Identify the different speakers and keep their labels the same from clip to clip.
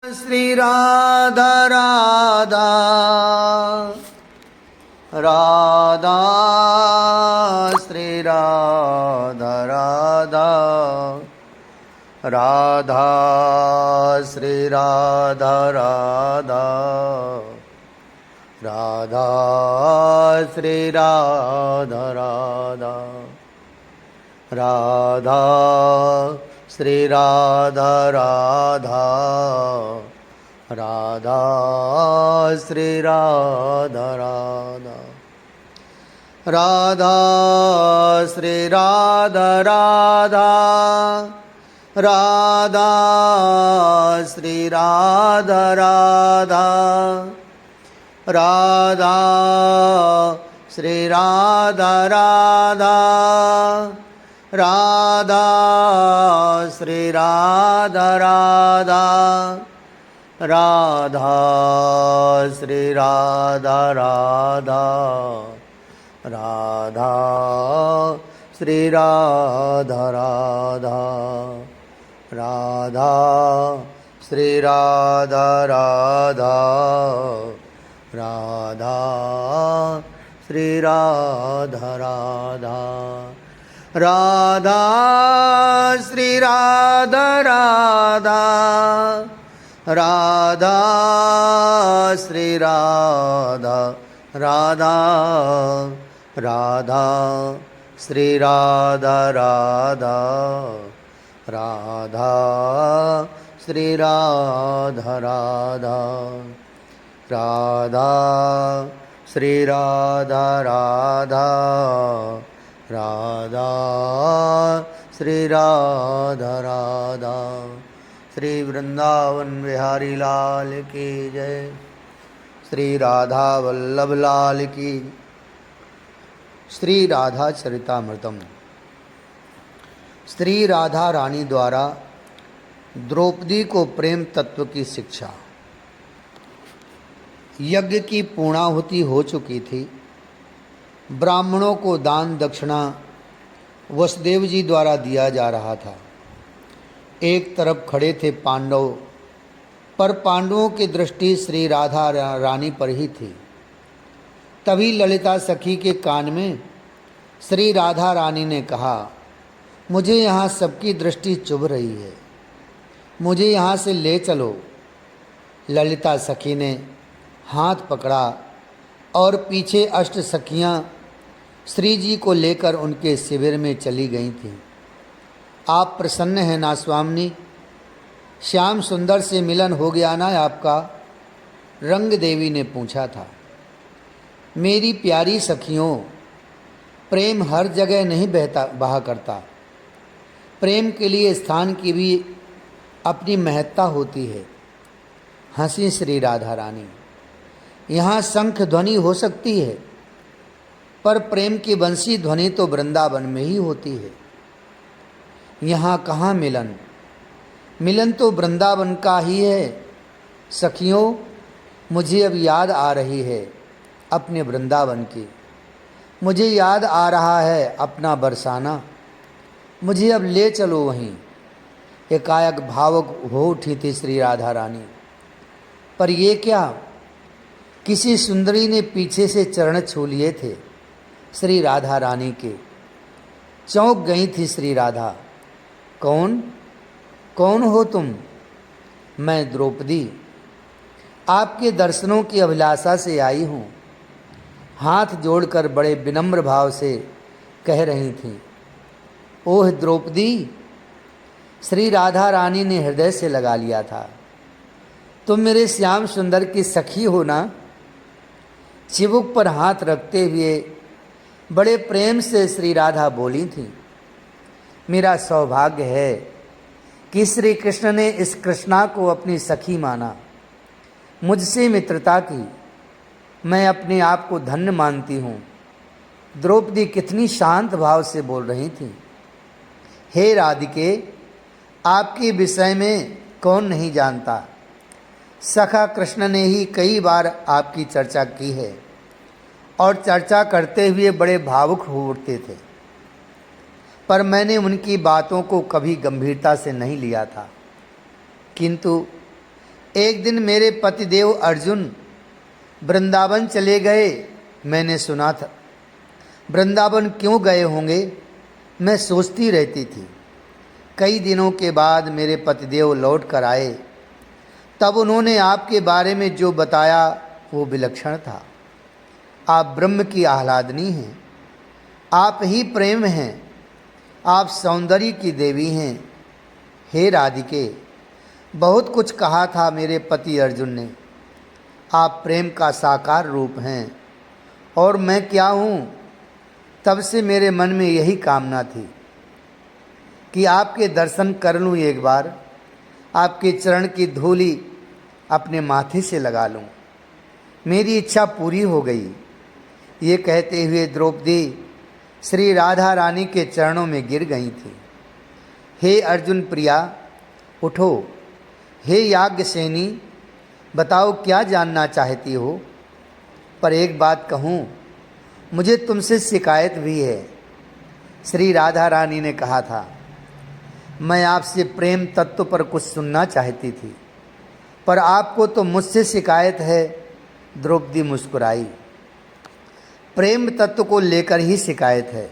Speaker 1: श्री राधा राधा राधा श्री राधा राधा राधा श्री राधा राधा राधा श्री राधा राधा राधा श्री राधा राधा राधा श्री राधा राधा राधा श्री राधा राधा राधा श्री राधा राधा राधा श्री राधा राधा राधा श्री राधा राधा राधा श्री राधा राधा राधा श्री राधा राधा राधा श्री राधा राधा राधा श्री राधा राधा राधा श्री राधा राधा राधा श्री राधा राधा राधा श्री राधा राधा राधा श्री राधा राधा राधा श्री राधा राधा राधा श्री राधा राधा। श्री वृंदावन बिहारी लाल की जय। श्री राधा वल्लभ लाल की। श्री राधा चरितामृतम। श्री राधा रानी द्वारा द्रौपदी को प्रेम तत्व की शिक्षा। यज्ञ की पूर्णाहुति हो चुकी थी। ब्राह्मणों को दान दक्षिणा वसुदेव जी द्वारा दिया जा रहा था। एक तरफ खड़े थे पांडव, पर पांडवों की दृष्टि श्री राधा रानी पर ही थी। तभी ललिता सखी के कान में श्री राधा रानी ने कहा, मुझे यहाँ सबकी दृष्टि चुभ रही है, मुझे यहाँ से ले चलो। ललिता सखी ने हाथ पकड़ा और पीछे अष्ट सखियाँ श्री जी को लेकर उनके शिविर में चली गई थीं। आप प्रसन्न हैं ना स्वामिनी? श्याम सुंदर से मिलन हो गया ना आपका? रंग देवी ने पूछा था। मेरी प्यारी सखियों, प्रेम हर जगह नहीं बहा करता। प्रेम के लिए स्थान की भी अपनी महत्ता होती है। हंसी श्री राधा रानी। यहाँ शंख ध्वनि हो सकती है, पर प्रेम की बंसी ध्वनि तो वृंदावन में ही होती है। यहाँ कहाँ मिलन? मिलन तो वृंदावन का ही है। सखियों, मुझे अब याद आ रही है अपने वृंदावन की। मुझे याद आ रहा है अपना बरसाना। मुझे अब ले चलो वहीं। एकाएक भावुक हो उठी थी श्री राधा रानी। पर ये क्या? किसी सुंदरी ने पीछे से चरण छू लिए थे श्री राधा रानी के। चौंक गई थी श्री राधा। कौन कौन हो तुम? मैं द्रौपदी, आपके दर्शनों की अभिलाषा से आई हूँ। हाथ जोड़कर बड़े विनम्र भाव से कह रही थी। ओह द्रौपदी! श्री राधा रानी ने हृदय से लगा लिया था। तुम मेरे श्याम सुंदर की सखी हो ना? चिबुक पर हाथ रखते हुए बड़े प्रेम से श्री राधा बोली थी। मेरा सौभाग्य है कि श्री कृष्ण ने इस कृष्णा को अपनी सखी माना, मुझसे मित्रता की। मैं अपने आप को धन्य मानती हूँ। द्रौपदी कितनी शांत भाव से बोल रही थी। हे राधिके, आपके विषय में कौन नहीं जानता। सखा कृष्ण ने ही कई बार आपकी चर्चा की है और चर्चा करते हुए बड़े भावुक हो उठते थे, पर मैंने उनकी बातों को कभी गंभीरता से नहीं लिया था। किंतु एक दिन मेरे पतिदेव अर्जुन वृंदावन चले गए, मैंने सुना था। वृंदावन क्यों गए होंगे, मैं सोचती रहती थी। कई दिनों के बाद मेरे पतिदेव लौट कर आए। तब उन्होंने आपके बारे में जो बताया वो विलक्षण था। आप ब्रह्म की आह्लादनी हैं, आप ही प्रेम हैं, आप सौंदर्य की देवी हैं। हे राधिके, बहुत कुछ कहा था मेरे पति अर्जुन ने। आप प्रेम का साकार रूप हैं और मैं क्या हूँ। तब से मेरे मन में यही कामना थी कि आपके दर्शन कर लूँ, एक बार आपके चरण की धूलि अपने माथे से लगा लूँ। मेरी इच्छा पूरी हो गई। ये कहते हुए द्रौपदी श्री राधा रानी के चरणों में गिर गई थी। हे अर्जुन प्रिया, उठो। हे याज्ञसेनी, बताओ क्या जानना चाहती हो। पर एक बात कहूँ, मुझे तुमसे शिकायत भी है। श्री राधा रानी ने कहा था, मैं आपसे प्रेम तत्व पर कुछ सुनना चाहती थी, पर आपको तो मुझसे शिकायत है। द्रौपदी मुस्कुराई। प्रेम तत्व को लेकर ही शिकायत है।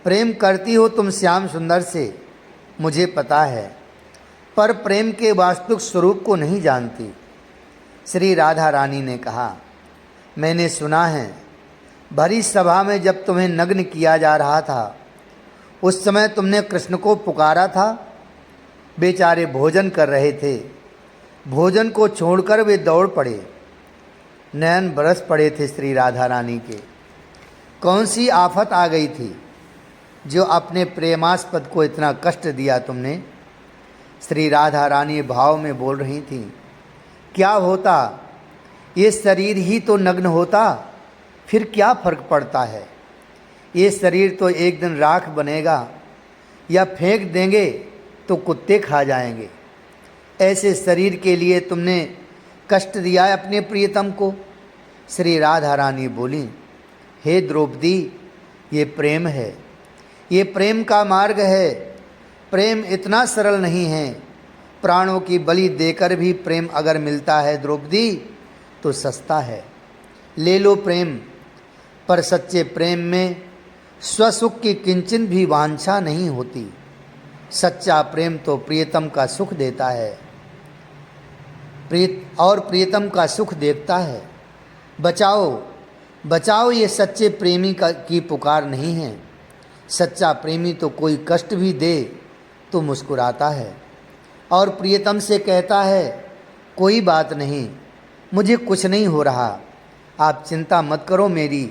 Speaker 1: प्रेम करती हो तुम श्याम सुंदर से, मुझे पता है, पर प्रेम के वास्तविक स्वरूप को नहीं जानती। श्री राधा रानी ने कहा, मैंने सुना है भरी सभा में जब तुम्हें नग्न किया जा रहा था, उस समय तुमने कृष्ण को पुकारा था। बेचारे भोजन कर रहे थे, भोजन को छोड़कर वे दौड़ पड़े। नयन बरस पड़े थे श्री राधा रानी के। कौन सी आफत आ गई थी जो अपने प्रेमास्पद को इतना कष्ट दिया तुमने। श्री राधा रानी भाव में बोल रही थी, क्या होता, ये शरीर ही तो नग्न होता, फिर क्या फर्क पड़ता है। ये शरीर तो एक दिन राख बनेगा, या फेंक देंगे तो कुत्ते खा जाएंगे। ऐसे शरीर के लिए तुमने कष्ट दिया है अपने प्रियतम को। श्री राधा रानी बोली, हे द्रौपदी, ये प्रेम है, ये प्रेम का मार्ग है। प्रेम इतना सरल नहीं है। प्राणों की बलि देकर भी प्रेम अगर मिलता है द्रौपदी तो सस्ता है। ले लो प्रेम, पर सच्चे प्रेम में स्वसुख की किंचन भी वांछा नहीं होती। सच्चा प्रेम तो प्रियतम का सुख देता है और प्रियतम का सुख देखता है। बचाओ बचाओ, ये सच्चे प्रेमी की पुकार नहीं है। सच्चा प्रेमी तो कोई कष्ट भी दे तो मुस्कुराता है और प्रियतम से कहता है, कोई बात नहीं, मुझे कुछ नहीं हो रहा, आप चिंता मत करो मेरी,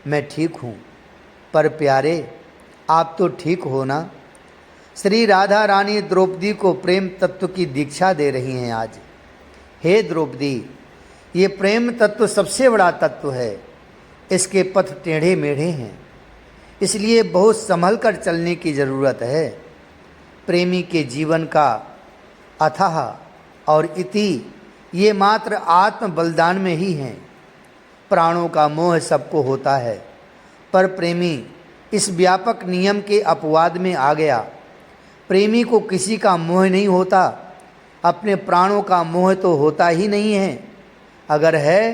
Speaker 1: मैं ठीक हूँ। पर प्यारे, आप तो ठीक हो ना। श्री राधा रानी द्रौपदी को प्रेम तत्व की दीक्षा दे रही हैं आज। हे द्रौपदी, ये प्रेम तत्व सबसे बड़ा तत्व है। इसके पथ टेढ़े मेढ़े हैं, इसलिए बहुत संभल कर चलने की ज़रूरत है। प्रेमी के जीवन का अथाह और इति ये मात्र आत्म बलिदान में ही हैं। प्राणों का मोह सबको होता है, पर प्रेमी इस व्यापक नियम के अपवाद में आ गया। प्रेमी को किसी का मोह नहीं होता, अपने प्राणों का मोह तो होता ही नहीं है। अगर है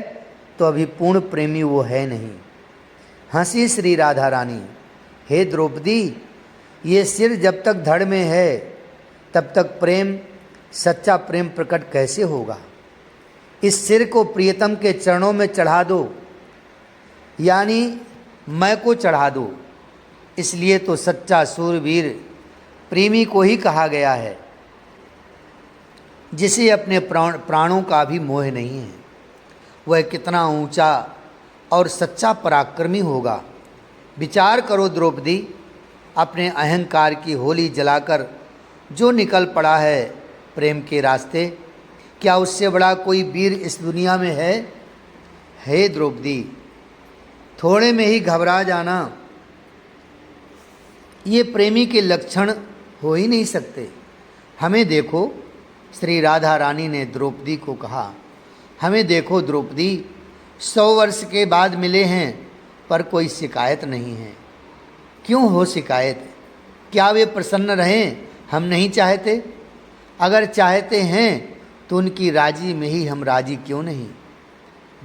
Speaker 1: तो अभी पूर्ण प्रेमी वो है नहीं। हंसी श्री राधा रानी, हे द्रौपदी, ये सिर जब तक धड़ में है तब तक प्रेम, सच्चा प्रेम प्रकट कैसे होगा। इस सिर को प्रियतम के चरणों में चढ़ा दो, यानी मैं को चढ़ा दो। इसलिए तो सच्चा सूरवीर प्रेमी को ही कहा गया है, जिसे अपने प्राणों का भी मोह नहीं है। वह कितना ऊंचा और सच्चा पराक्रमी होगा। विचार करो द्रौपदी, अपने अहंकार की होली जलाकर जो निकल पड़ा है प्रेम के रास्ते, क्या उससे बड़ा कोई वीर इस दुनिया में है। हे द्रौपदी, थोड़े में ही घबरा जाना, ये प्रेमी के लक्षण हो ही नहीं सकते। हमें देखो, श्री राधा रानी ने द्रौपदी को कहा, हमें देखो द्रौपदी, 100 वर्ष के बाद मिले हैं पर कोई शिकायत नहीं है। क्यों हो शिकायत, क्या वे प्रसन्न रहें हम नहीं चाहते। अगर चाहते हैं तो उनकी राजी में ही हम राजी क्यों नहीं।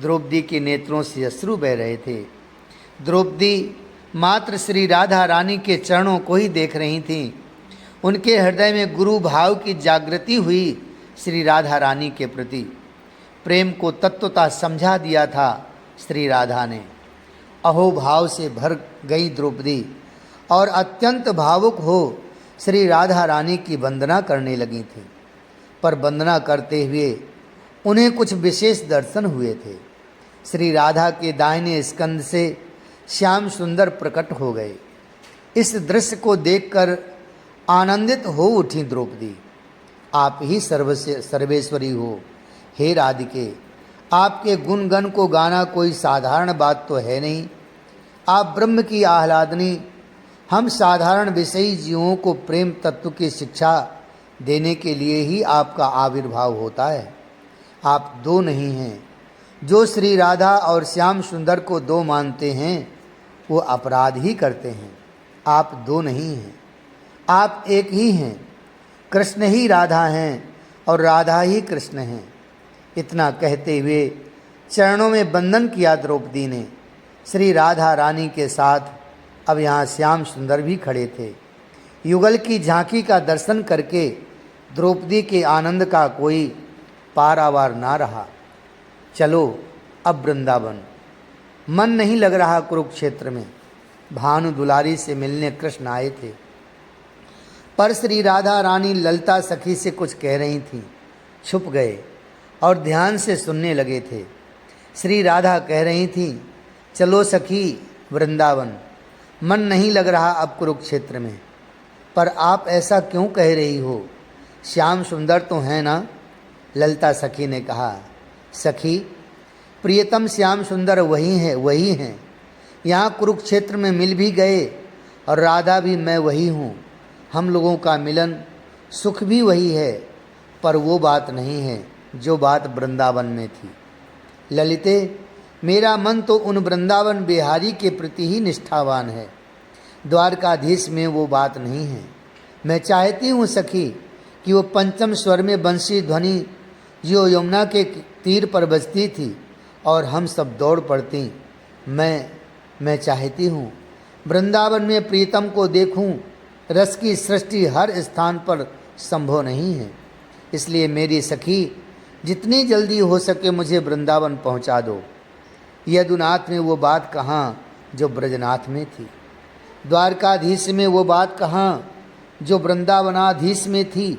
Speaker 1: द्रौपदी के नेत्रों से अश्रु बह रहे थे। द्रौपदी मात्र श्री राधा रानी के चरणों को ही देख रही थीं। उनके हृदय में गुरु भाव की जागृति हुई। श्री राधा रानी के प्रति प्रेम को तत्वतः समझा दिया था श्री राधा ने। अहोभाव से भर गई द्रौपदी और अत्यंत भावुक हो श्री राधा रानी की वंदना करने लगी थी। पर वंदना करते हुए उन्हें कुछ विशेष दर्शन हुए थे। श्री राधा के दाहिने स्कंद से श्याम सुंदर प्रकट हो गए। इस दृश्य को देखकर आनंदित हो उठी द्रौपदी। आप ही सर्वेश्वरी हो हे राधिके। आपके गुणगण को गाना कोई साधारण बात तो है नहीं। आप ब्रह्म की आह्लादनी, हम साधारण विषयी जीवों को प्रेम तत्व की शिक्षा देने के लिए ही आपका आविर्भाव होता है। आप दो नहीं हैं। जो श्री राधा और श्याम सुंदर को दो मानते हैं वो अपराध ही करते हैं। आप दो नहीं हैं, आप एक ही हैं। कृष्ण ही राधा हैं और राधा ही कृष्ण हैं। इतना कहते हुए चरणों में वंदन किया द्रौपदी ने। श्री राधा रानी के साथ अब यहाँ श्याम सुंदर भी खड़े थे। युगल की झांकी का दर्शन करके द्रौपदी के आनंद का कोई पारावार ना रहा। चलो अब वृंदावन। मन नहीं लग रहा कुरुक्षेत्र में। भानु दुलारी से मिलने कृष्ण आए थे, पर श्री राधा रानी ललता सखी से कुछ कह रही थीं। छुप गए और ध्यान से सुनने लगे थे। श्री राधा कह रही थीं, चलो सखी वृंदावन। मन नहीं लग रहा अब कुरुक्षेत्र में। पर आप ऐसा क्यों कह रही हो? श्याम सुंदर तो हैं ना? ललता सखी ने कहा। सखी, प्रियतम श्याम सुंदर वही हैं। यहाँ कुरुक्षेत्र में मिल भी गए और राधा भी मैं वही हूँ। हम लोगों का मिलन सुख भी वही है, पर वो बात नहीं है जो बात वृंदावन में थी। ललिते, मेरा मन तो उन वृंदावन बिहारी के प्रति ही निष्ठावान है। द्वारकाधीश में वो बात नहीं है। मैं चाहती हूँ सखी कि वो पंचम स्वर में बंसी ध्वनि जो यमुना के तीर पर बजती थी और हम सब दौड़ पड़ती। मैं चाहती हूँ वृंदावन में प्रीतम को देखूं। रस की सृष्टि हर स्थान पर संभव नहीं है। इसलिए मेरी सखी, जितनी जल्दी हो सके मुझे वृंदावन पहुँचा दो। यदुनाथ में वो बात कहाँ जो ब्रजनाथ में थी। द्वारकाधीश में वो बात कहाँ जो वृंदावनाधीश में थी।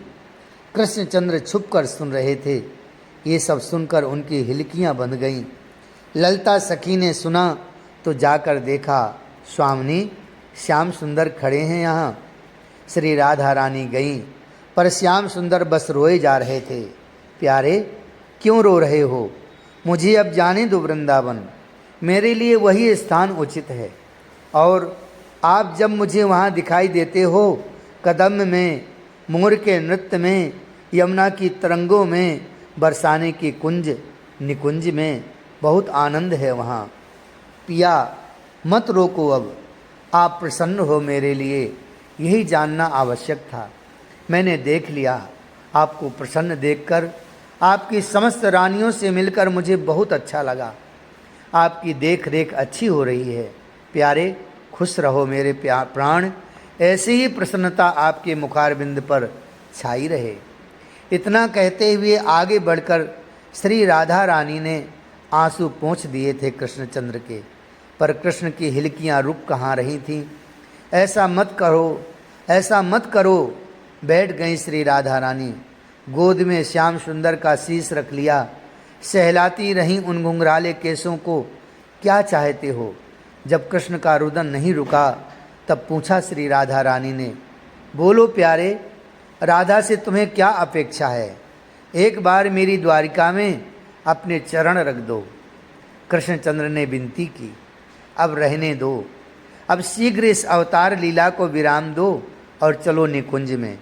Speaker 1: कृष्णचंद्र छुप कर सुन रहे थे। ये सब सुनकर उनकी हिलकियाँ बंध गईं। ललता सखी ने सुना तो जाकर देखा, स्वामिनी श्याम सुंदर खड़े हैं यहाँ। श्री राधा रानी गईं, पर श्याम सुंदर बस रोए जा रहे थे। प्यारे, क्यों रो रहे हो? मुझे अब जाने दो वृंदावन। मेरे लिए वही स्थान उचित है। और आप जब मुझे वहाँ दिखाई देते हो, कदम में, मोर के नृत्य में, यमुना की तरंगों में, बरसाने की कुंज निकुंज में, बहुत आनंद है वहाँ। पिया, मत रोको अब। आप प्रसन्न हो मेरे लिए, यही जानना आवश्यक था। मैंने देख लिया। आपको प्रसन्न देखकर, आपकी समस्त रानियों से मिलकर मुझे बहुत अच्छा लगा। आपकी देख रेख अच्छी हो रही है। प्यारे, खुश रहो मेरे प्राण। ऐसी ही प्रसन्नता आपके मुखारबिंद पर छाई रहे। इतना कहते हुए आगे बढ़कर श्री राधा रानी ने आंसू पोंछ दिए थे कृष्णचंद्र के, पर कृष्ण की हिलकियाँ रुक कहाँ रही थीं। ऐसा मत करो, ऐसा मत करो। बैठ गई श्री राधा रानी। गोद में श्याम सुंदर का शीश रख लिया। सहलाती रहीं उन घुंघराले केसों को। क्या चाहते हो? जब कृष्ण का रुदन नहीं रुका तब पूछा श्री राधा रानी ने, बोलो प्यारे, राधा से तुम्हें क्या अपेक्षा है? एक बार मेरी द्वारिका में अपने चरण रख दो। कृष्णचंद्र ने विनती की, अब रहने दो। अब शीघ्र इस अवतार लीला को विराम दो और चलो निकुंज में।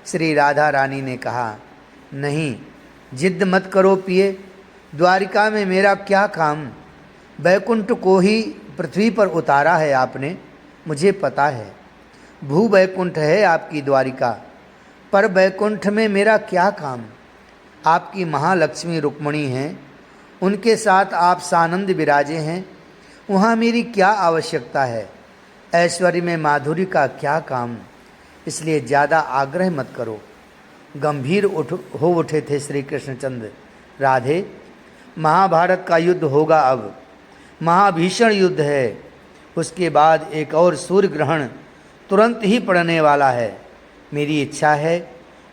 Speaker 1: श्री राधा रानी ने कहा, नहीं, जिद मत करो पिए। द्वारिका में मेरा क्या काम? बैकुंठ को ही पृथ्वी पर उतारा है आपने, मुझे पता है। भू बैकुंठ है आपकी द्वारिका, पर बैकुंठ में मेरा क्या काम? आपकी महालक्ष्मी रुक्मिणी हैं, उनके साथ आप सानंद विराजे हैं, वहाँ मेरी क्या आवश्यकता है? ऐश्वर्य में माधुरी का क्या काम? इसलिए ज़्यादा आग्रह मत करो। गंभीर हो उठे थे श्री कृष्णचंद्र। राधे, महाभारत का युद्ध होगा, अब महाभीषण युद्ध है। उसके बाद एक और सूर्य ग्रहण तुरंत ही पड़ने वाला है। मेरी इच्छा है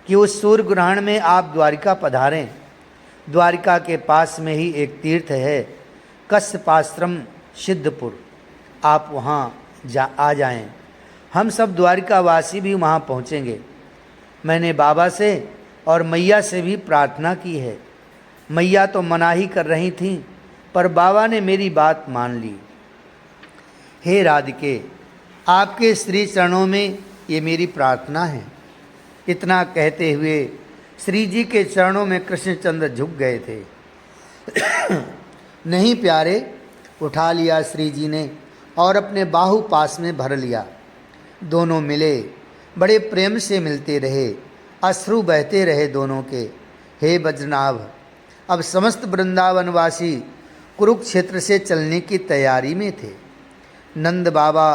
Speaker 1: कि उस सूर्य ग्रहण में आप द्वारिका पधारें। द्वारिका के पास में ही एक तीर्थ है, कश्यपाश्रम सिद्धपुर। आप वहाँ आ जाएं। हम सब द्वारिकावासी भी वहाँ पहुँचेंगे। मैंने बाबा से और मैया से भी प्रार्थना की है। मैया तो मनाही कर रही थीं, पर बाबा ने मेरी बात मान ली। हे राधिके, आपके श्री चरणों में ये मेरी प्रार्थना है। इतना कहते हुए श्री जी के चरणों में कृष्णचंद्र झुक गए थे। नहीं प्यारे, उठा लिया श्री जी ने और अपने बाहु पास में भर लिया। दोनों मिले, बड़े प्रेम से मिलते रहे, अश्रु बहते रहे दोनों के। हे बज्रनाभ, अब समस्त वृंदावनवासी कुरुक्षेत्र से चलने की तैयारी में थे। नंद बाबा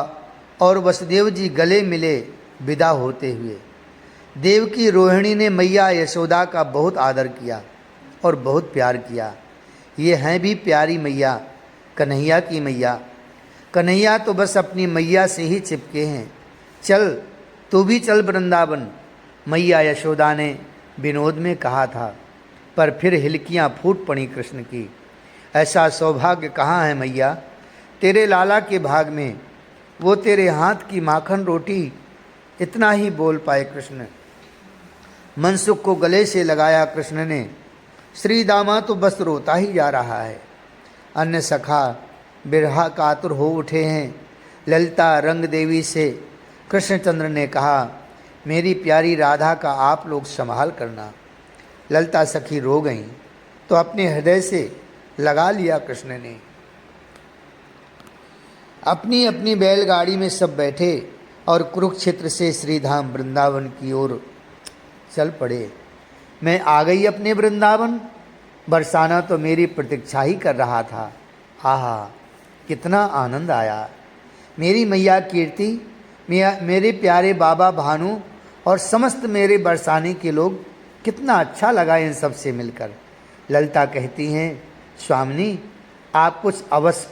Speaker 1: और वसुदेव जी गले मिले विदा होते हुए। देवकी रोहिणी ने मैया यशोदा का बहुत आदर किया और बहुत प्यार किया। ये हैं भी प्यारी मैया, कन्हैया की मैया। कन्हैया तो बस अपनी मैया से ही चिपके हैं। चल, तू भी चल वृंदावन, मैया यशोदा ने विनोद में कहा था। पर फिर हिलकियाँ फूट पड़ी कृष्ण की। ऐसा सौभाग्य कहाँ है मैया तेरे लाला के भाग में, वो तेरे हाथ की माखन रोटी। इतना ही बोल पाए कृष्ण। मनसुख को गले से लगाया कृष्ण ने। श्री दामा तो बस रोता ही जा रहा है। अन्य सखा बिरहा कातुर हो उठे हैं। ललिता रंग देवी से कृष्णचंद्र ने कहा, मेरी प्यारी राधा का आप लोग संभाल करना। ललिता सखी रो गईं तो अपने हृदय से लगा लिया कृष्ण ने। अपनी अपनी बैलगाड़ी में सब बैठे और कुरुक्षेत्र से श्रीधाम वृंदावन की ओर चल पड़े। मैं आ गई अपने वृंदावन। बरसाना तो मेरी प्रतीक्षा ही कर रहा था। आहा, कितना आनंद आया। मेरी मैया कीर्ति, मेरे प्यारे बाबा भानु और समस्त मेरे बरसाने के लोग, कितना अच्छा लगा इन सब से मिलकर। ललिता कहती हैं, स्वामिनी आप कुछ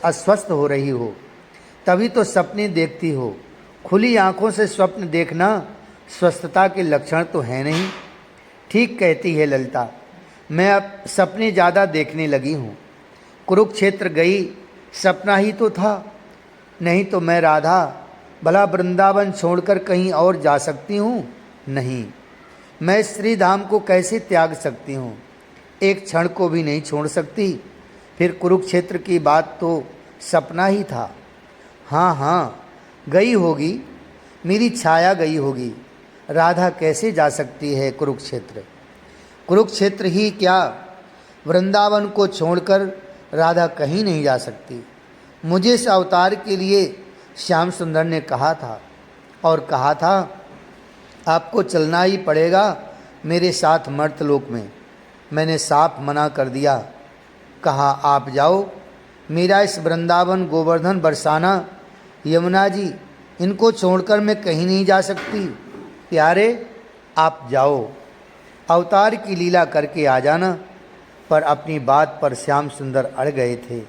Speaker 1: अस्वस्थ हो रही हो, तभी तो सपने देखती हो। खुली आंखों से स्वप्न देखना स्वस्थता के लक्षण तो है नहीं। ठीक कहती है ललिता, मैं अब सपने ज़्यादा देखने लगी हूँ। कुरुक्षेत्र गई सपना ही तो था, नहीं तो मैं राधा भला वृंदावन छोड़कर कहीं और जा सकती हूँ? नहीं, मैं श्री धाम को कैसे त्याग सकती हूँ? एक क्षण को भी नहीं छोड़ सकती। फिर कुरुक्षेत्र की बात तो सपना ही था। हाँ हाँ, गई होगी, मेरी छाया गई होगी। राधा कैसे जा सकती है कुरुक्षेत्र? कुरुक्षेत्र ही क्या, वृंदावन को छोड़कर राधा कहीं नहीं जा सकती। मुझे इस अवतार के लिए श्याम सुंदर ने कहा था और कहा था आपको चलना ही पड़ेगा मेरे साथ मर्तलोक में। मैंने साफ मना कर दिया, कहा आप जाओ। मेरा इस वृंदावन, गोवर्धन, बरसाना, यमुना जी, इनको छोड़कर मैं कहीं नहीं जा सकती। प्यारे आप जाओ, अवतार की लीला करके आ जाना। पर अपनी बात पर श्याम सुंदर अड़ गए थे।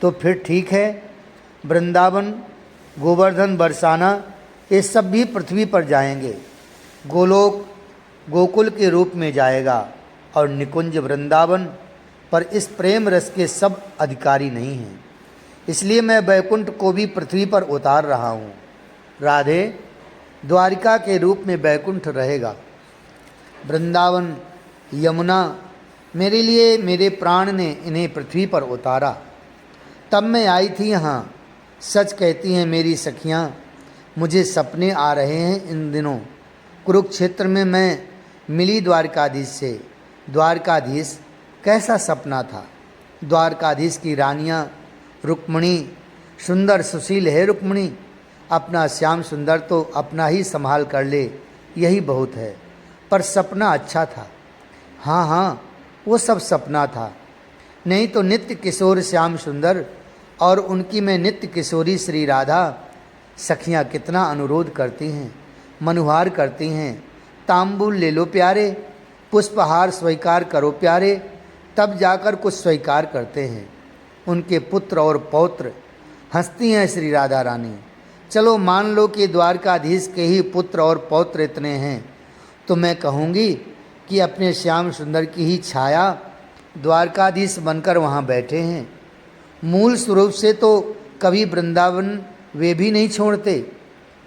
Speaker 1: तो फिर ठीक है, वृंदावन, गोवर्धन, बरसाना ये सब भी पृथ्वी पर जाएंगे। गोलोक गोकुल के रूप में जाएगा और निकुंज वृंदावन पर इस प्रेम रस के सब अधिकारी नहीं हैं। इसलिए मैं वैकुंठ को भी पृथ्वी पर उतार रहा हूँ। राधे, द्वारिका के रूप में वैकुंठ रहेगा। वृंदावन, यमुना, मेरे लिए मेरे प्राण ने इन्हें पृथ्वी पर उतारा। तब मैं आई थी यहाँ। सच कहती हैं मेरी सखियाँ, मुझे सपने आ रहे हैं इन दिनों। कुरुक्षेत्र में मैं मिली द्वारकाधीश से। द्वारकाधीश कैसा सपना था। द्वारकाधीश की रानियाँ रुक्मिणी, सुंदर सुशील है रुक्मिणी। अपना श्याम सुंदर तो अपना ही संभाल कर ले, यही बहुत है। पर सपना अच्छा था। हाँ हाँ, वो सब सपना था, नहीं तो नित्य किशोर श्याम सुंदर और उनकी मैं नित्य किशोरी श्री राधा सखियाँ कितना अनुरोध करती हैं, मनुहार करती हैं, तांबूल ले लो प्यारे, पुष्पहार स्वीकार करो प्यारे, तब जाकर कुछ स्वीकार करते हैं। उनके पुत्र और पौत्र हंसती हैं श्री राधा रानी। चलो मान लो कि द्वारकाधीश के ही पुत्र और पौत्र इतने हैं, तो मैं कहूँगी कि अपने श्याम सुंदर की ही छाया द्वारकाधीश बनकर वहाँ बैठे हैं। मूल स्वरूप से तो कभी वृंदावन वे भी नहीं छोड़ते,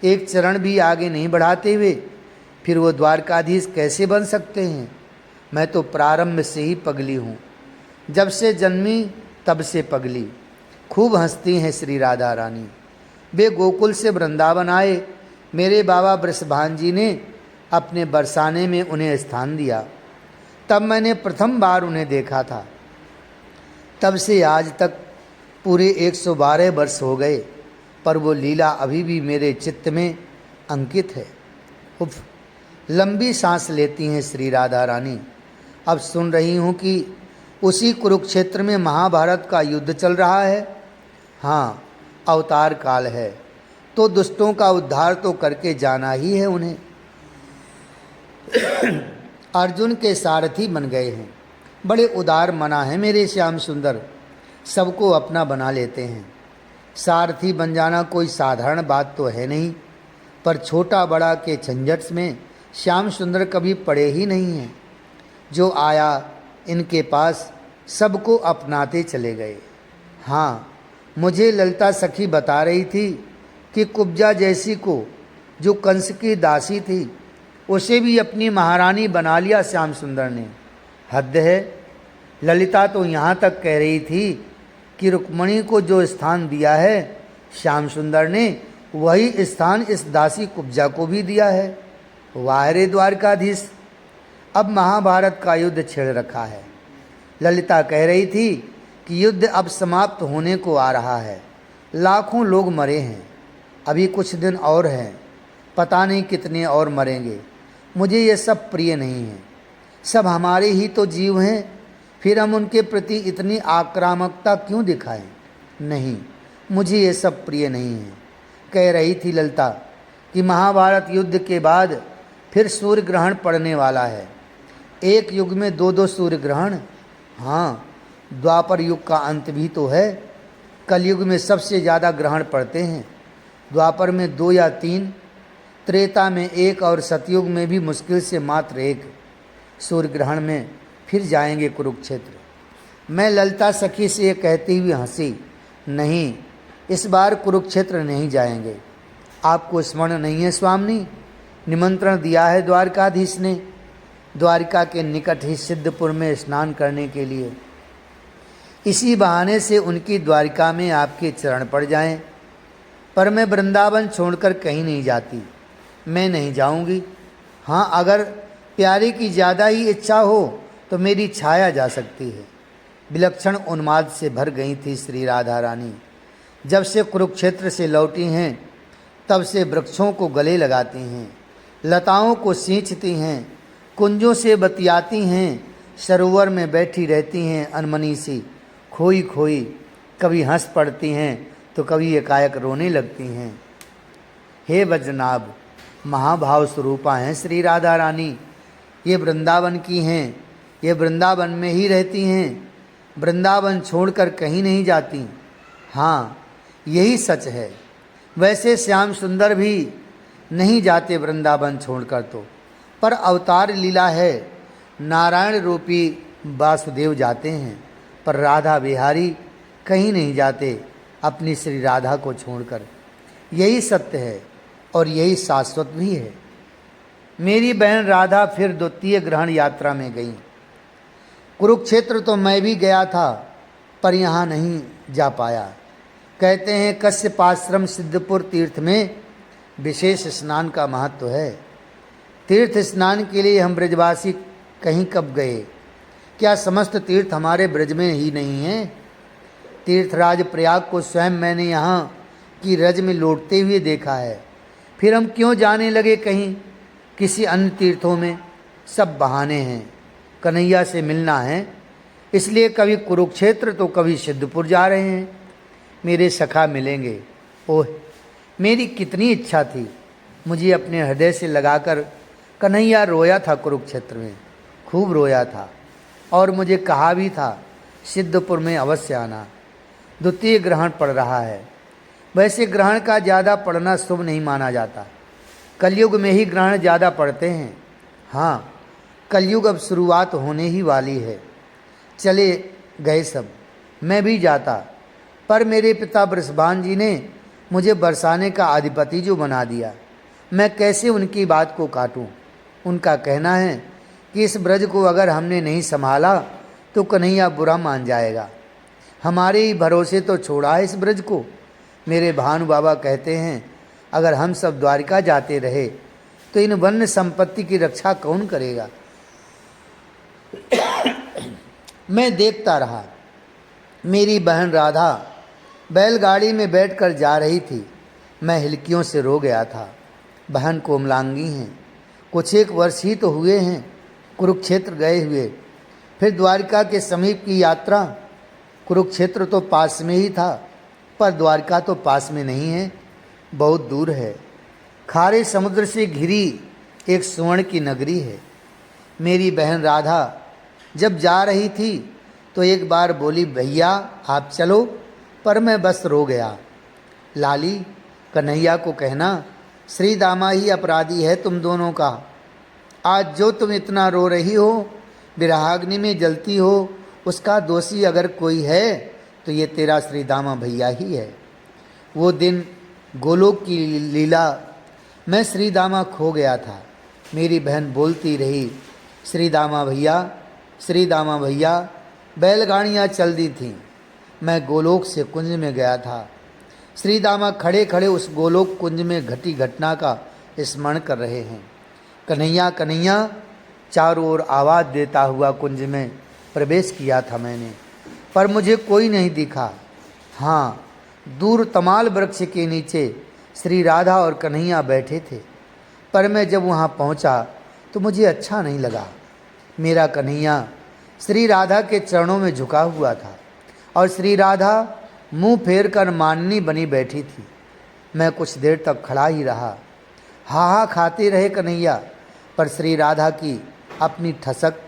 Speaker 1: एक चरण भी आगे नहीं बढ़ाते हुए, फिर वो द्वारकाधीश कैसे बन सकते हैं। मैं तो प्रारंभ से ही पगली हूँ, जब से जन्मी तब से पगली। खूब हंसती हैं श्री राधा रानी। वे गोकुल से वृंदावन आए, मेरे बाबा वृषभान जी ने अपने बरसाने में उन्हें स्थान दिया, तब मैंने प्रथम बार उन्हें देखा था। तब से आज तक पूरे 112 वर्ष हो गए, पर वो लीला अभी भी मेरे चित्त में अंकित है। उफ, लंबी सांस लेती हैं श्री राधा रानी। अब सुन रही हूँ कि उसी कुरुक्षेत्र में महाभारत का युद्ध चल रहा है। हाँ, अवतार काल है, तो दुष्टों का उद्धार तो करके जाना ही है उन्हें। अर्जुन के सारथी बन गए हैं। बड़े उदार मना है मेरे श्याम सुंदर, सबको अपना बना लेते हैं। सारथी बन जाना कोई साधारण बात तो है नहीं, पर छोटा बड़ा के झंझट में श्याम सुंदर कभी पड़े ही नहीं हैं। जो आया इनके पास सबको अपनाते चले गए। हाँ, मुझे ललिता सखी बता रही थी कि कुब्जा जैसी को, जो कंस की दासी थी, उसे भी अपनी महारानी बना लिया श्याम सुंदर ने। हद है। ललिता तो यहाँ तक कह रही थी कि रुक्मणी को जो स्थान दिया है श्याम सुंदर ने, वही स्थान इस दासी कुब्जा को भी दिया है। वाह रे द्वारकाधीश, अब महाभारत का युद्ध छिड़ रखा है। ललिता कह रही थी कि युद्ध अब समाप्त होने को आ रहा है। लाखों लोग मरे हैं, अभी कुछ दिन और हैं, पता नहीं कितने और मरेंगे। मुझे ये सब प्रिय नहीं है। सब हमारे ही तो जीव हैं, फिर हम उनके प्रति इतनी आक्रामकता क्यों दिखाएं? नहीं, मुझे ये सब प्रिय नहीं है। कह रही थी ललिता कि महाभारत युद्ध के बाद फिर सूर्य ग्रहण पड़ने वाला है। एक युग में 2-2 सूर्य ग्रहण। हाँ, द्वापर युग का अंत भी तो है। कलयुग में सबसे ज़्यादा ग्रहण पड़ते हैं, द्वापर में 2 या 3, त्रेता में 1 और सतयुग में भी मुश्किल से मात्र 1 सूर्य ग्रहण में फिर जाएंगे कुरुक्षेत्र। मैं ललिता सखी से ये कहती हुई हंसी। नहीं, इस बार कुरुक्षेत्र नहीं जाएंगे। आपको स्मरण नहीं है स्वामिनी, निमंत्रण दिया है द्वारकाधीश ने, द्वारिका के निकट ही सिद्धपुर में स्नान करने के लिए। इसी बहाने से उनकी द्वारिका में आपके चरण पड़ जाएं। पर मैं वृंदावन छोड़कर कहीं नहीं जाती, मैं नहीं जाऊंगी। हाँ, अगर प्यारे की ज़्यादा ही इच्छा हो तो मेरी छाया जा सकती है। विलक्षण उन्माद से भर गई थी श्री राधा रानी। जब से कुरुक्षेत्र से लौटी हैं तब से वृक्षों को गले लगाती हैं, लताओं को सींचती हैं, कुंजों से बतियाती हैं, सरोवर में बैठी रहती हैं अनमनी सी, खोई खोई। कभी हंस पड़ती हैं तो कभी एकाएक रोने लगती हैं। हे वज्रनाभ, महाभाव स्वरूपा हैं श्री राधा रानी। ये वृंदावन की हैं, ये वृंदावन में ही रहती हैं, वृंदावन छोड़कर कहीं नहीं जाती। हाँ, यही सच है। वैसे श्याम सुंदर भी नहीं जाते वृंदावन छोड़कर तो, पर अवतार लीला है, नारायण रूपी वासुदेव जाते हैं, पर राधा बिहारी कहीं नहीं जाते अपनी श्री राधा को छोड़कर। यही सत्य है और यही शाश्वत भी है। मेरी बहन राधा फिर द्वितीय ग्रहण यात्रा में गई। कुरुक्षेत्र तो मैं भी गया था, पर यहाँ नहीं जा पाया। कहते हैं कश्यपाश्रम सिद्धपुर तीर्थ में विशेष स्नान का महत्व है। तीर्थ स्नान के लिए हम ब्रजवासी कहीं कब गए? क्या समस्त तीर्थ हमारे ब्रज में ही नहीं हैं? तीर्थराज प्रयाग को स्वयं मैंने यहाँ की रज में लौटते हुए देखा है। फिर हम क्यों जाने लगे कहीं किसी अन्य तीर्थों में? सब बहाने हैं। कन्हैया से मिलना है, इसलिए कभी कुरुक्षेत्र तो कभी सिद्धपुर जा रहे हैं। मेरे सखा मिलेंगे। ओह, मेरी कितनी इच्छा थी। मुझे अपने हृदय से लगाकर कन्हैया रोया था, कुरुक्षेत्र में खूब रोया था, और मुझे कहा भी था सिद्धपुर में अवश्य आना। द्वितीय ग्रहण पड़ रहा है। वैसे ग्रहण का ज़्यादा पड़ना शुभ नहीं माना जाता। कलयुग में ही ग्रहण ज़्यादा पड़ते हैं। हाँ, कलयुग अब शुरुआत होने ही वाली है। चले गए सब, मैं भी जाता, पर मेरे पिता बृषभान जी ने मुझे बरसाने का अधिपति जो बना दिया, मैं कैसे उनकी बात को काटूं। उनका कहना है कि इस ब्रज को अगर हमने नहीं संभाला तो कन्हैया बुरा मान जाएगा। हमारे ही भरोसे तो छोड़ा है इस ब्रज को। मेरे भानु बाबा कहते हैं अगर हम सब द्वारिका जाते रहे तो इन वन्य संपत्ति की रक्षा कौन करेगा। मैं देखता रहा। मेरी बहन राधा बैलगाड़ी में बैठकर जा रही थी। मैं हिलकियों से रो गया था। बहन कोमलांगी हैं, कुछ एक वर्ष ही तो हुए हैं कुरुक्षेत्र गए हुए, फिर द्वारिका के समीप की यात्रा। कुरुक्षेत्र तो पास में ही था, पर द्वारिका तो पास में नहीं है, बहुत दूर है। खारे समुद्र से घिरी एक स्वर्ण की नगरी है। मेरी बहन राधा जब जा रही थी तो एक बार बोली, भैया आप चलो, पर मैं बस रो गया। लाली, कन्हैया को कहना श्री दामा ही अपराधी है तुम दोनों का। आज जो तुम इतना रो रही हो, विरहाग्नि में जलती हो, उसका दोषी अगर कोई है तो ये तेरा श्री दामा भैया ही है। वो दिन गोलोक की लीला मैं श्री दामा खो गया था। मेरी बहन बोलती रही, श्री दामा भैया, श्री दामा भैया। बैलगाड़ियाँ चल दी थीं। मैं गोलोक से कुंज में गया था। श्री दामा खड़े खड़े उस गोलोक कुंज में घटी घटना का स्मरण कर रहे हैं। कन्हैया कन्हैया चारों ओर आवाज़ देता हुआ कुंज में प्रवेश किया था मैंने, पर मुझे कोई नहीं दिखा। हाँ, दूर तमाल वृक्ष के नीचे श्री राधा और कन्हैया बैठे थे, पर मैं जब वहाँ पहुँचा तो मुझे अच्छा नहीं लगा। मेरा कन्हैया श्री राधा के चरणों में झुका हुआ था और श्री राधा मुंह फेर कर माननी बनी बैठी थी। मैं कुछ देर तक खड़ा ही रहा। हा खाते रहे कन्हैया, पर श्री राधा की अपनी ठसक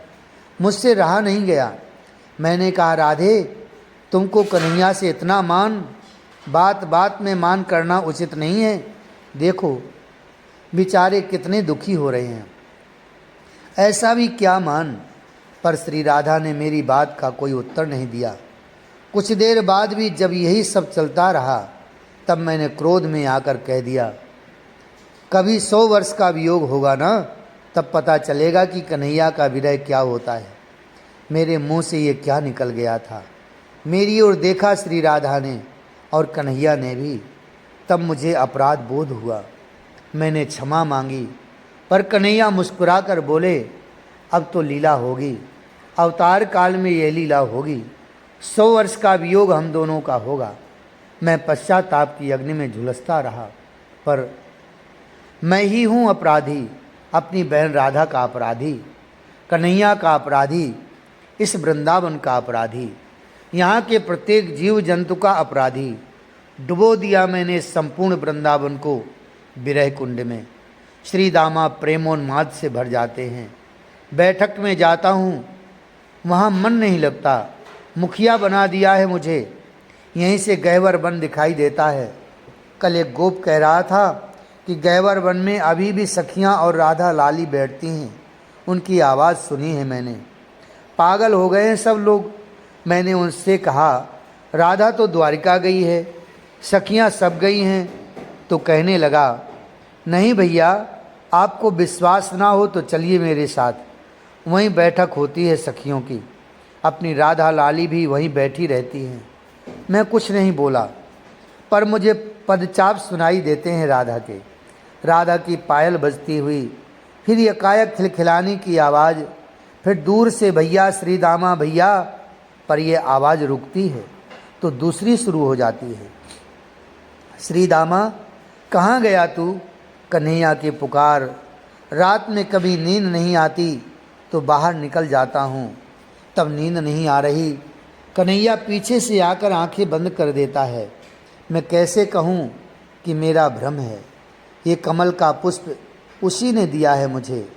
Speaker 1: मुझसे रहा नहीं गया। मैंने कहा, राधे तुमको कन्हैया से इतना मान, बात बात में मान करना उचित नहीं है। देखो बेचारे कितने दुखी हो रहे हैं। ऐसा भी क्या मान। पर श्री राधा ने मेरी बात का कोई उत्तर नहीं दिया। कुछ देर बाद भी जब यही सब चलता रहा तब मैंने क्रोध में आकर कह दिया, कभी 100 वर्ष का वियोग होगा ना, तब पता चलेगा कि कन्हैया का विरह क्या होता है। मेरे मुंह से ये क्या निकल गया था। मेरी ओर देखा श्री राधा ने और कन्हैया ने भी। तब मुझे अपराध बोध हुआ। मैंने क्षमा मांगी, पर कन्हैया मुस्कुरा कर बोले, अब तो लीला होगी, अवतार काल में ये लीला होगी। 100 वर्ष का वियोग हम दोनों का होगा। मैं पश्चाताप की अग्नि में झुलसता रहा, पर मैं ही हूँ अपराधी, अपनी बहन राधा का अपराधी, कन्हैया का अपराधी, इस वृंदावन का अपराधी, यहाँ के प्रत्येक जीव जंतु का अपराधी। डुबो दिया मैंने संपूर्ण वृंदावन को विरह कुंड में। श्री दामा प्रेमोन्माद से भर जाते हैं। बैठक में जाता हूँ, वहाँ मन नहीं लगता। मुखिया बना दिया है मुझे। यहीं से गहवर वन दिखाई देता है। कल एक गोप कह रहा था कि गहवर वन में अभी भी सखियाँ और राधा लाली बैठती हैं। उनकी आवाज़ सुनी है मैंने। पागल हो गए हैं सब लोग। मैंने उनसे कहा, राधा तो द्वारिका गई है, सखियाँ सब गई हैं। तो कहने लगा, नहीं भैया, आपको विश्वास ना हो तो चलिए मेरे साथ, वहीं बैठक होती है सखियों की। अपनी राधा लाली भी वहीं बैठी रहती हैं। मैं कुछ नहीं बोला, पर मुझे पदचाप सुनाई देते हैं राधा के। राधा की पायल बजती हुई, फिर एकाएक खिलखिलाने की आवाज़, फिर दूर से भैया श्री दामा भैया, पर यह आवाज़ रुकती है तो दूसरी शुरू हो जाती है। श्री दामा कहाँ गया तू? कन्हैया की पुकार। रात में कभी नींद नहीं आती, तो बाहर निकल जाता हूँ, तब नींद नहीं आ रही। कन्हैया पीछे से आकर आंखें बंद कर देता है। मैं कैसे कहूँ कि मेरा भ्रम है। ये कमल का पुष्प उसी ने दिया है मुझे।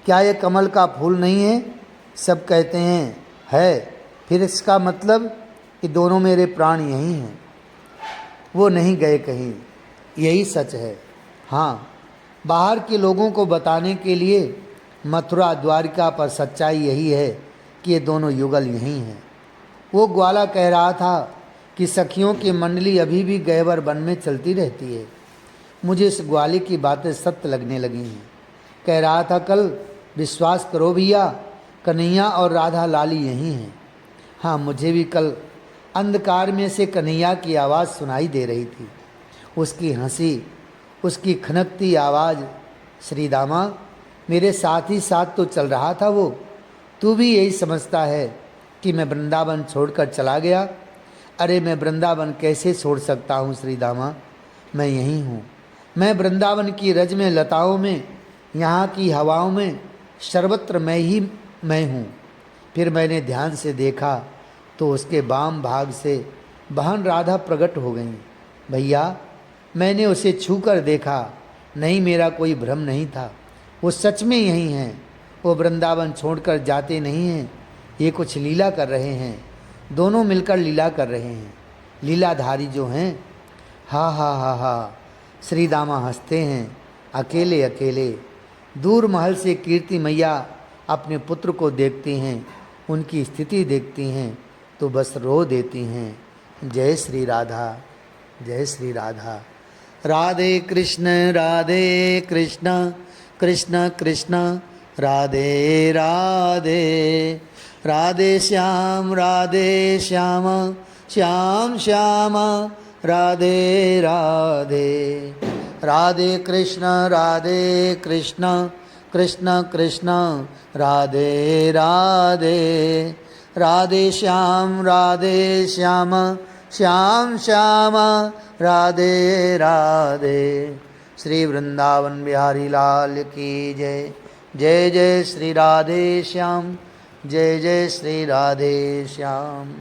Speaker 1: क्या ये कमल का फूल नहीं है? सब कहते हैं है। फिर इसका मतलब कि दोनों मेरे प्राण यही हैं, वो नहीं गए कहीं। यही सच है। हाँ, बाहर के लोगों को बताने के लिए मथुरा द्वारिका पर सच्चाई यही है कि ये दोनों युगल यही हैं। वो ग्वाला कह रहा था कि सखियों की मंडली अभी भी गैवर वन में चलती रहती है। मुझे इस ग्वाले की बातें सत्य लगने लगी हैं। कह रहा था कल, विश्वास करो भैया, कन्हैया और राधा लाली यही हैं। हाँ, मुझे भी कल अंधकार में से कन्हैया की आवाज़ सुनाई दे रही थी। उसकी हंसी, उसकी खनकती आवाज़। श्री दामा, मेरे साथ ही साथ तो चल रहा था वो। तू भी यही समझता है कि मैं वृंदावन छोड़कर चला गया? अरे मैं वृंदावन कैसे छोड़ सकता हूँ श्री दामा। मैं यहीं हूँ। मैं वृंदावन की रज में, लताओं में, यहाँ की हवाओं में, सर्वत्र मैं हूँ। फिर मैंने ध्यान से देखा तो उसके वाम भाग से बहन राधा प्रकट हो गई। भैया, मैंने उसे छू कर देखा। नहीं, मेरा कोई भ्रम नहीं था। वो सच में यही हैं। वो वृंदावन छोड़कर जाते नहीं हैं। ये कुछ लीला कर रहे हैं। दोनों मिलकर लीला कर रहे हैं। लीलाधारी जो हैं। हा हा हा हा। श्री दामा हंसते हैं, अकेले अकेले। दूर महल से कीर्ति मैया अपने पुत्र को देखती हैं, उनकी स्थिति देखती हैं तो बस रो देती हैं। जय श्री राधा, जय श्री राधा। राधे कृष्ण कृष्ण कृष्ण राधे राधे। राधे श्याम श्याम श्याम राधे राधे। राधे कृष्ण कृष्ण कृष्ण राधे राधे। राधे श्याम श्याम श्याम राधे राधे। श्री वृंदावन बिहारी लाल की जय। जय जय श्री राधे श्याम, जय जय श्री राधे श्याम।